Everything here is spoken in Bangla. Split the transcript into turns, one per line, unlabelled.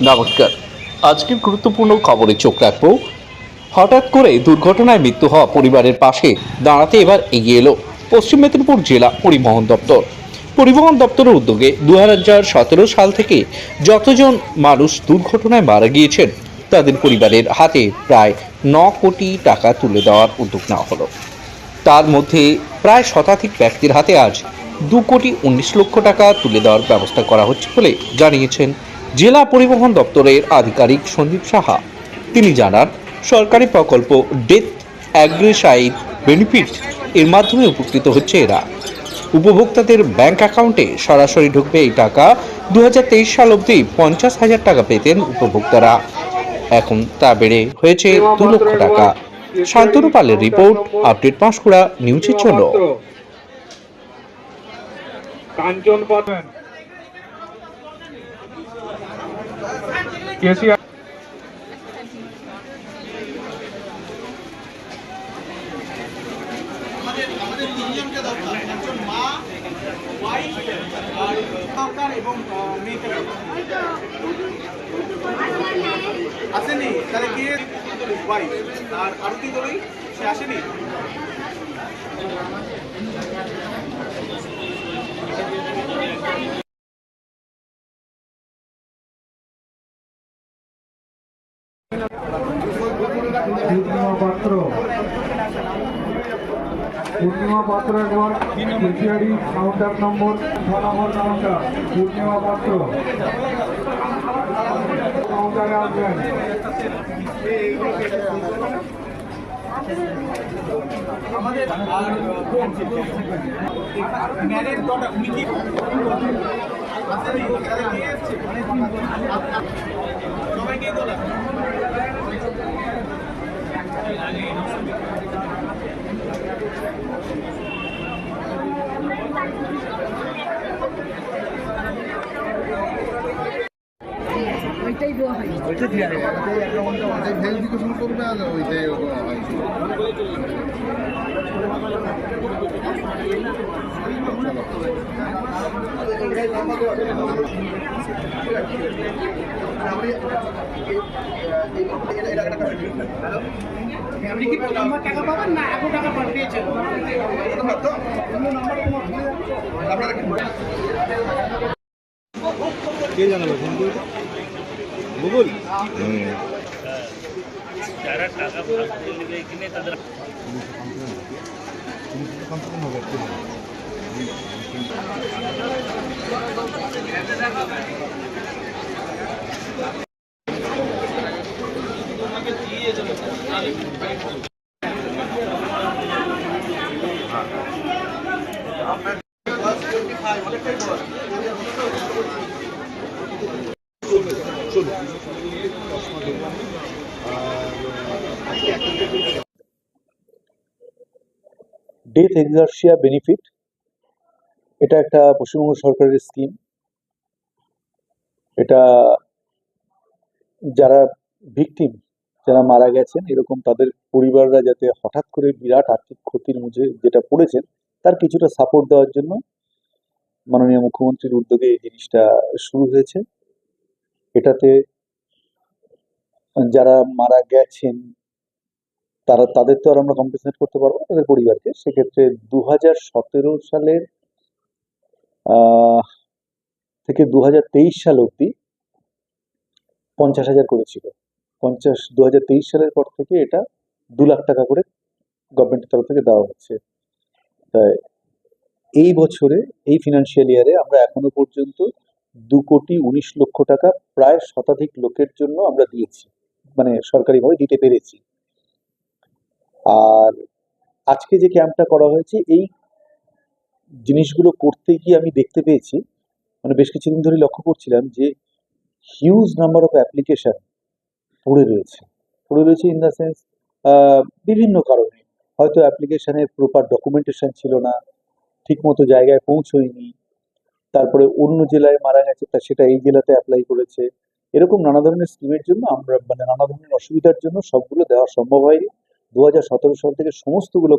নমস্কার। আজকের গুরুত্বপূর্ণ খবরে চোখ রাখবো। হঠাৎ করে দুর্ঘটনায় মৃত্যু হওয়া পরিবারের পাশে দাঁড়াতে এবার এগিয়ে এলো পশ্চিম মেদিনীপুর জেলা পরিবহন দপ্তর। পরিবহন দপ্তরের উদ্যোগে 2017 সাল থেকে যতজন মানুষ দুর্ঘটনায় মারা গিয়েছেন তাদের পরিবারের হাতে প্রায় 9 কোটি টাকা তুলে দেওয়ার উদ্যোগ নেওয়া হলো। তার মধ্যে প্রায় শতাধিক ব্যক্তির হাতে আজ 2,19,00,000 টাকা তুলে দেওয়ার ব্যবস্থা করা হচ্ছে বলে জানিয়েছেন জেলা পরিবহন দপ্তরের আধিকারিক সঞ্জীব সাহা। তিনি জানান, সরকারি প্রকল্প ডেথ অ্যাগ্রিসাইড বেনিফিট এর মাধ্যমে উপকৃত হচ্ছে এরা। উপভোক্তাদের ব্যাংক অ্যাকাউন্টে সরাসরি ঢুকবে এই টাকা। 2023 সাল অবধি 50,000 টাকা পেতেন উপভোক্তারা, এখন তা বেড়ে হয়েছে 2 লক্ষ টাকা। শান্তনু পালের রিপোর্ট, আপডেট পাঁশকুড়া নিউজের জন্য।
কাঞ্চন পাবেন কেসি
আমাদের তিনজনকে দরকার, একজন মা, ওয়াইফ আর দরকার এবং মেয়েকে আসেনি। তাহলে কে ওয়াইফ আর আরতি দলই সে আসেনি।
পূর্ণিমা পাত্র একবার কেশিয়ারি কাউন্টার নম্বর 6 নম্বর কাউন্টার পূর্ণিমা পাত্র কাউন্টারে আসবেন।
আমাদের আর ম্যারেজ ডটার উনি কি আসেনি। তাহলে কে আসছে সবাইকে বলা
ওইটাই দেওয়া হয়,
ওইটা দিয়ে ওইটাই অ্যাকাউন্টটা ওইটাই ভেরিফিকেশন করবে আর ওইটাই হয়।
আপনি কি নাম্বার টাকা পাবেন না এখন টাকা পেয়েছেন?
কে জানাবে ফোন করে গুগল
যারা টাকা ভাগ করে নেবে কিনে তাদের
ডেথ এক্সারশিয়া বেনিফিট, এটা একটা পশ্চিমবঙ্গ সরকারের স্কিম। এটা যারা ভিকটিম, যারা মারা গেছেন এরকম তাদের পরিবাররা যাতে হঠাৎ করে বিরাট আর্থিক ক্ষতির মধ্যে যেটা পড়েছেন তার কিছুটা সাপোর্ট দেওয়ার জন্য মাননীয় মুখ্যমন্ত্রীর উদ্যোগে এই জিনিসটা শুরু হয়েছে। এটাতে যারা মারা গেছেন তাদের তো আর আমরা কম্পেনসেট করতে পারবো না, তাদের পরিবারকে। সেক্ষেত্রে 2017 সালের থেকে 2023 সাল অবধি 50,000 করেছিল। 2023 সালের পর থেকে এটা 2 লাখ টাকা করে গভর্নমেন্টের তরফ থেকে দেওয়া হচ্ছে। তাই এই বছরে, এই ফিনান্সিয়াল ইয়ারে আমরা এখনো পর্যন্ত 2,19,00,000 টাকা প্রায় শতাধিক লোকের জন্য আমরা দিয়েছি, মানে সরকারিভাবে দিতে পেরেছি। আর আজকে যে ক্যাম্পটা করা হয়েছে, এই জিনিসগুলো করতে গিয়ে আমি দেখতে পেয়েছি, মানে বেশ কিছুদিন ধরে লক্ষ্য করছিলাম যে হিউজ নাম্বার অফ অ্যাপ্লিকেশন পড়ে রয়েছে ইন দ্য সেন্স বিভিন্ন কারণে। হয়তো অ্যাপ্লিকেশনের প্রপার ডকুমেন্টেশন ছিল না, ঠিক মতো জায়গায় পৌঁছয়নি, তারপরে অন্য জেলায় মারা গেছে তা সেটা এই জেলাতে অ্যাপ্লাই করেছে। এরকম নানা ধরনের স্কিমের জন্য আমরা, মানে নানা ধরনের অসুবিধার জন্য সবগুলো দেওয়া সম্ভব হয়নি। 2017 সাল থেকে সমস্তগুলো